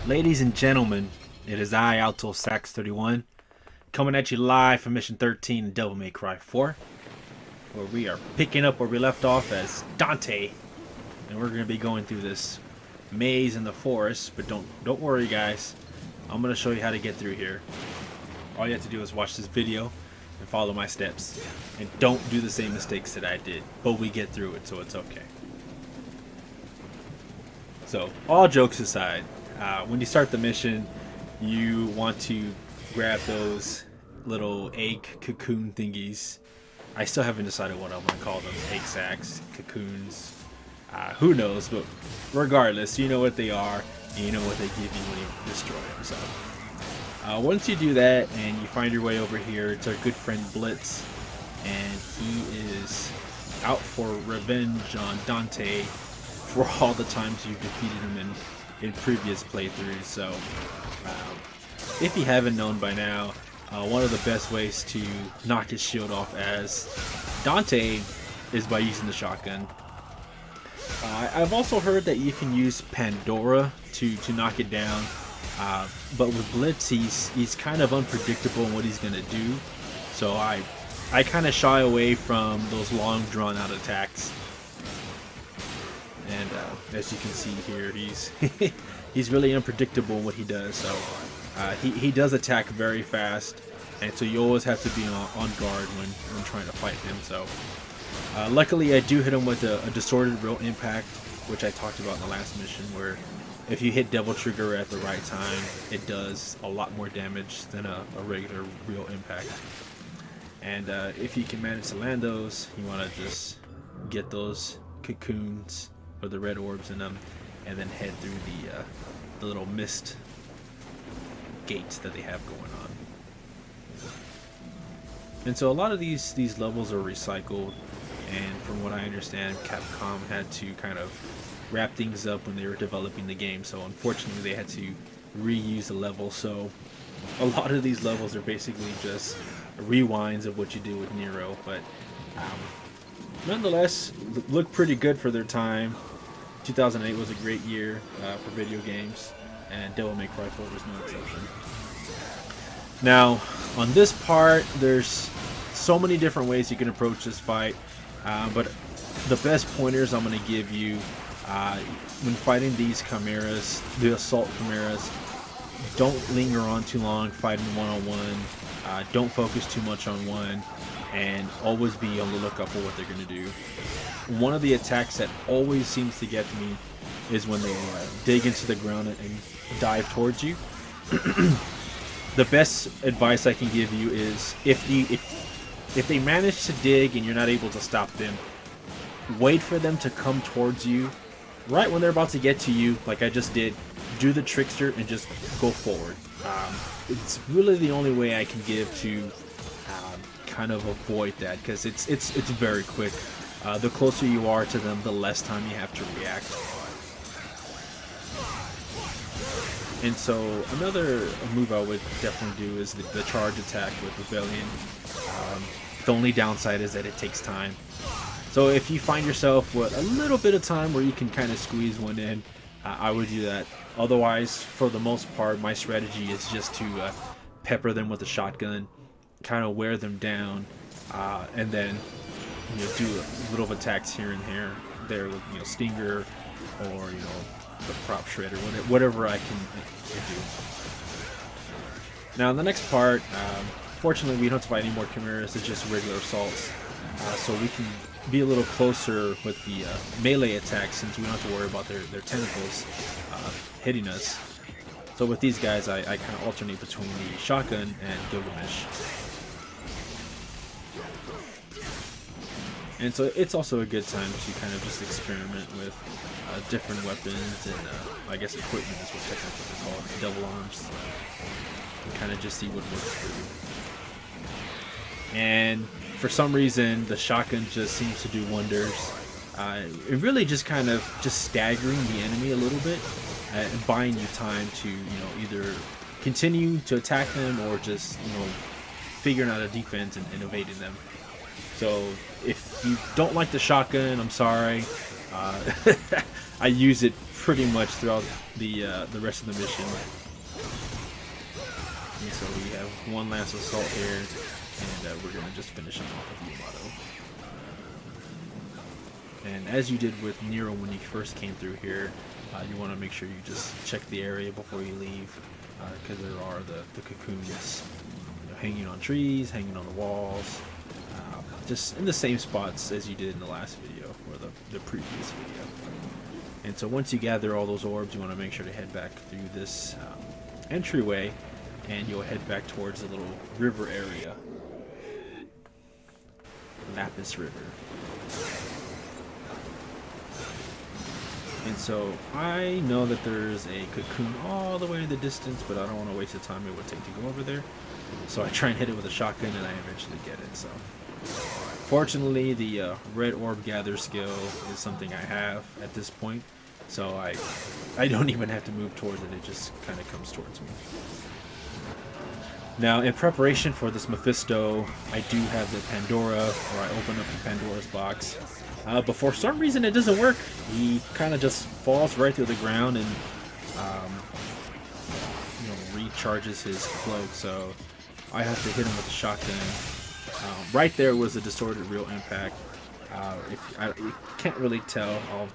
Ladies and gentlemen, it is I, Alto Sax 31, coming at you live from Mission 13 in Devil May Cry 4, where we are picking up where we left off as Dante, and we're going to be going through this maze in the forest. But don't worry, guys, I'm going to show you how to get through here. All you have to do is watch this video and follow my steps, and don't do the same mistakes that I did, but we get through it, so it's okay. So, all jokes aside, when you start the mission, you want to grab those little egg cocoon thingies. I still haven't decided what I want to call them. Egg sacs, cocoons, who knows, but regardless, you know what they are, and you know what they give you when you destroy them. So, once you do that and you find your way over here to our good friend Blitz, and he is out for revenge on Dante for all the times you've defeated him in previous playthroughs. So if you haven't known by now, one of the best ways to knock his shield off as Dante is by using the shotgun. I've also heard that you can use Pandora to knock it down, but with Blitz he's kind of unpredictable in what he's gonna do, so I kind of shy away from those long drawn out attacks. And as you can see here, he's really unpredictable in what he does. So he does attack very fast, and so you always have to be on guard when trying to fight him. So luckily I do hit him with a distorted real impact, which I talked about in the last mission, where if you hit Devil Trigger at the right time, it does a lot more damage than a regular real impact. And if you can manage to land those, you want to just get those cocoons or the red orbs in them, and then head through the little mist gates that they have going on. And so a lot of these levels are recycled, and from what I understand, Capcom had to kind of wrap things up when they were developing the game, so unfortunately they had to reuse the level. So a lot of these levels are basically just rewinds of what you do with Nero, but nonetheless, look pretty good for their time. 2008 was a great year for video games, and Devil May Cry 4 was no exception. Now, on this part, there's so many different ways you can approach this fight, but the best pointers I'm going to give you when fighting these chimeras, the assault chimeras, don't linger on too long fighting one-on-one. Don't focus too much on one, and always be on the lookout for what they're going to do. One of the attacks that always seems to get me is when they dig into the ground and dive towards you. The best advice I can give you is if they manage to dig and you're not able to stop them, wait for them to come towards you. Right when they're about to get to you, like I just did, do the trickster and just go forward. It's really the only way I can give to kind of avoid that, because it's very quick. The closer you are to them, the less time you have to react. And so another move I would definitely do is the charge attack with Rebellion. The only downside is that it takes time. So if you find yourself with a little bit of time where you can kind of squeeze one in, I would do that. Otherwise, for the most part, my strategy is just to pepper them with a shotgun, kind of wear them down, and then do little attacks here and there with Stinger or the prop shredder, whatever I can do. Now in the next part, fortunately we don't have to fight any more chimeras. It's just regular assaults, so we can be a little closer with the melee attacks, since we don't have to worry about their tentacles hitting us. So with these guys, I kind of alternate between the shotgun and Gilgamesh. And so it's also a good time to kind of just experiment with different weapons and I guess equipment is what technically they call it, double arms, and kind of just see what works for you. And for some reason, the shotgun just seems to do wonders. It really just kind of staggering the enemy a little bit and buying you time to either continue to attack them or just figuring out a defense and evading them. So if you don't like the shotgun, I'm sorry. I use it pretty much throughout the rest of the mission. And so we have one last assault here, and we're gonna just finish him off with Yamato. And as you did with Nero when you first came through here, you want to make sure you just check the area before you leave, because there are the cocoons, you know, hanging on trees, hanging on the walls, just in the same spots as you did in the last video or the previous video. And so once you gather all those orbs, you want to make sure to head back through this entryway, and you'll head back towards the little river area, Lapis River. And so I know that there's a cocoon all the way in the distance, but I don't want to waste the time it would take to go over there. So I try and hit it with a shotgun, and I eventually get it. So fortunately, the red orb gather skill is something I have at this point, so I don't even have to move towards it. It just kind of comes towards me. Now, in preparation for this Mephisto, I do have the Pandora, or I open up the Pandora's box. But for some reason it doesn't work. He kind of just falls right through the ground and you know, recharges his cloak. So I have to hit him with a shotgun. Right there was a distorted real impact. If you can't really tell, I'll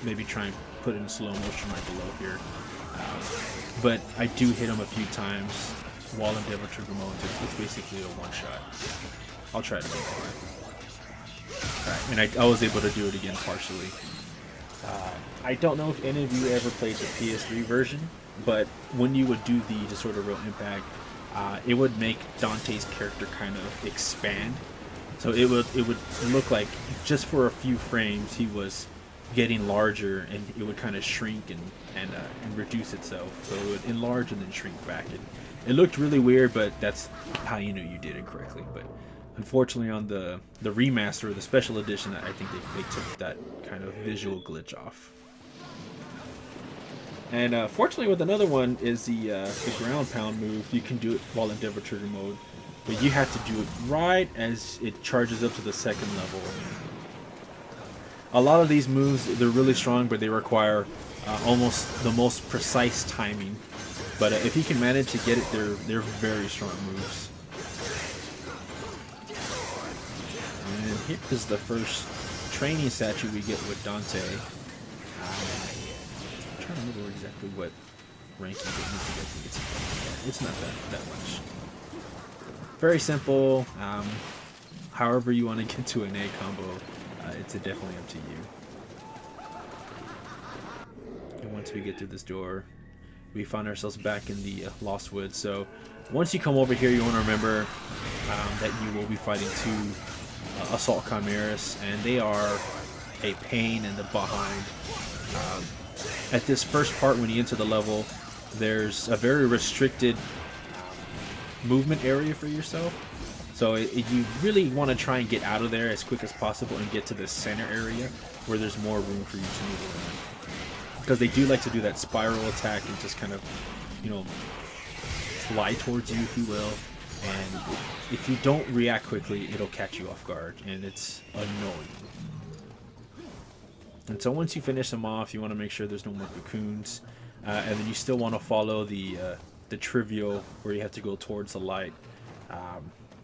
maybe try and put it in slow motion right below here. But I do hit him a few times while in Devil Trigger mode. It's basically a one shot. I'll try it again. Right, and I was able to do it again partially. I don't know if any of you ever played the PS3 version, but when you would do the Disorder Real Impact, it would make Dante's character kind of expand. So it would look like just for a few frames he was getting larger, and it would kind of shrink and reduce itself. So it would enlarge and then shrink back. It looked really weird, but that's how you knew you did it correctly. But unfortunately, on the remaster, the special edition, I think they took that kind of visual glitch off. And fortunately, with another one is the ground pound move. You can do it while in Devil Trigger mode, but you have to do it right as it charges up to the second level. A lot of these moves, they're really strong, but they require almost the most precise timing. But if you can manage to get it, they're very strong moves. And here is the first training statue we get with Dante. I'm trying to remember exactly what ranking it needs to get to. It's not that much. Very simple. However you want to get to an A combo, it's definitely up to you. And once we get through this door, we find ourselves back in the Lost Woods. So once you come over here, you want to remember that you will be fighting two Assault Chimeras, and they are a pain in the behind. At this first part, when you enter the level, there's a very restricted movement area for yourself. So you really want to try and get out of there as quick as possible and get to the center area where there's more room for you to move around. Because they do like to do that spiral attack and just kind of, you know, fly towards you, if you will. And if you don't react quickly, it'll catch you off guard, and it's annoying. And so once you finish them off, you want to make sure there's no more cocoons, and then you still want to follow the trivial where you have to go towards the light,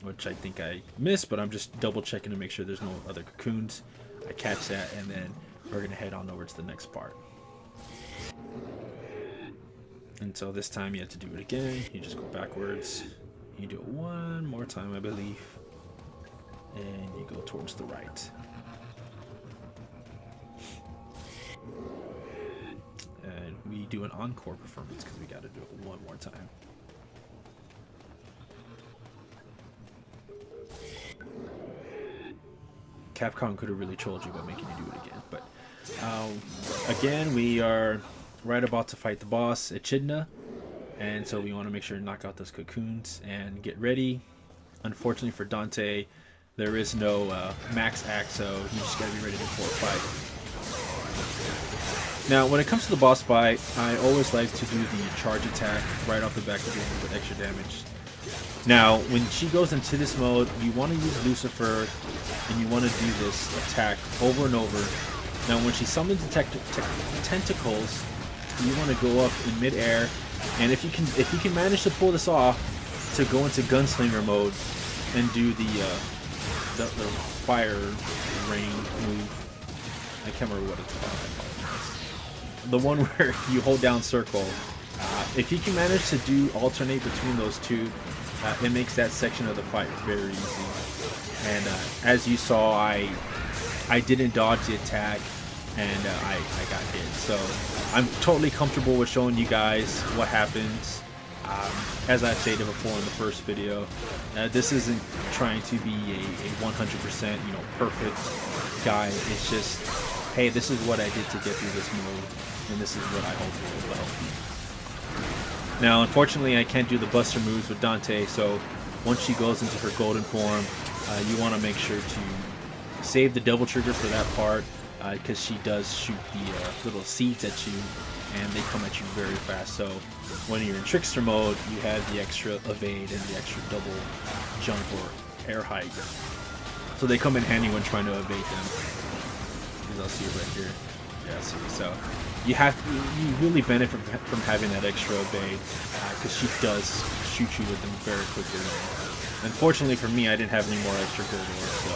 which I think I missed, but I'm just double checking to make sure there's no other cocoons. I catch that, and then we're gonna head on over to the next part. And so this time you have to do it again. You just go backwards. You do it one more time, I believe, and you go towards the right. And we do an encore performance because we got to do it one more time. Capcom could have really trolled you by making you do it again, but again, we are right about to fight the boss, Echidna. And so we want to make sure to knock out those cocoons and get ready. Unfortunately for Dante, there is no max axe, so you just got to be ready for a fight. Now, when it comes to the boss fight, I always like to do the charge attack right off the back to do a little bit extra damage. Now, when she goes into this mode, you want to use Lucifer, and you want to do this attack over and over Now when she summons the tentacles, you want to go up in midair, and if you can manage to pull this off, to go into gunslinger mode and do the fire rain move. I can't remember what it's called. I apologize. The one where you hold down circle. If you can manage to alternate between those two, it makes that section of the fight very easy. And as you saw, I didn't dodge the attack, and I got hit. So I'm totally comfortable with showing you guys what happens. As I stated before in the first video, this isn't trying to be a 100% perfect guide. It's just, hey, this is what I did to get through this mode, and this is what I hope will help you. Now, unfortunately, I can't do the Buster moves with Dante, so once she goes into her golden form, you want to make sure to save the double trigger for that part, because she does shoot the little seeds at you, and they come at you very fast. So when you're in trickster mode, you have the extra evade and the extra double jump or air hike. So they come in handy when trying to evade them. As I'll see it right here. Yeah, see. So you really benefit from having that extra evade, because she does shoot you with them very quickly. Unfortunately for me, I didn't have any more extra corridors, so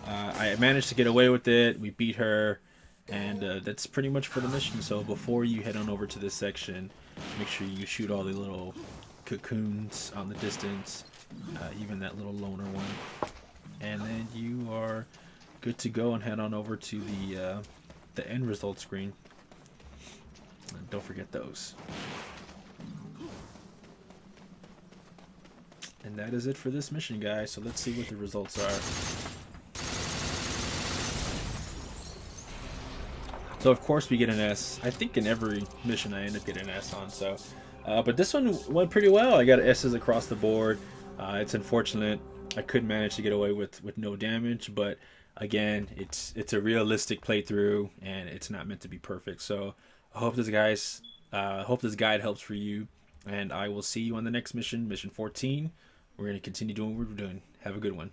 I managed to get away with it. We beat her. And that's pretty much for the mission. So before you head on over to this section, make sure you shoot all the little cocoons on the distance, even that little loner one, and then you are good to go and head on over to the end result screen. And don't forget those. And that is it for this mission, guys. So let's see what the results are. So of course we get an S. I think in every mission I end up getting an S on. So, but this one went pretty well. I got S's across the board. It's unfortunate I couldn't manage to get away with no damage, but again, it's a realistic playthrough, and it's not meant to be perfect. So I hope this guide helps for you, and I will see you on the next mission, mission 14. We're going to continue doing what we're doing. Have a good one.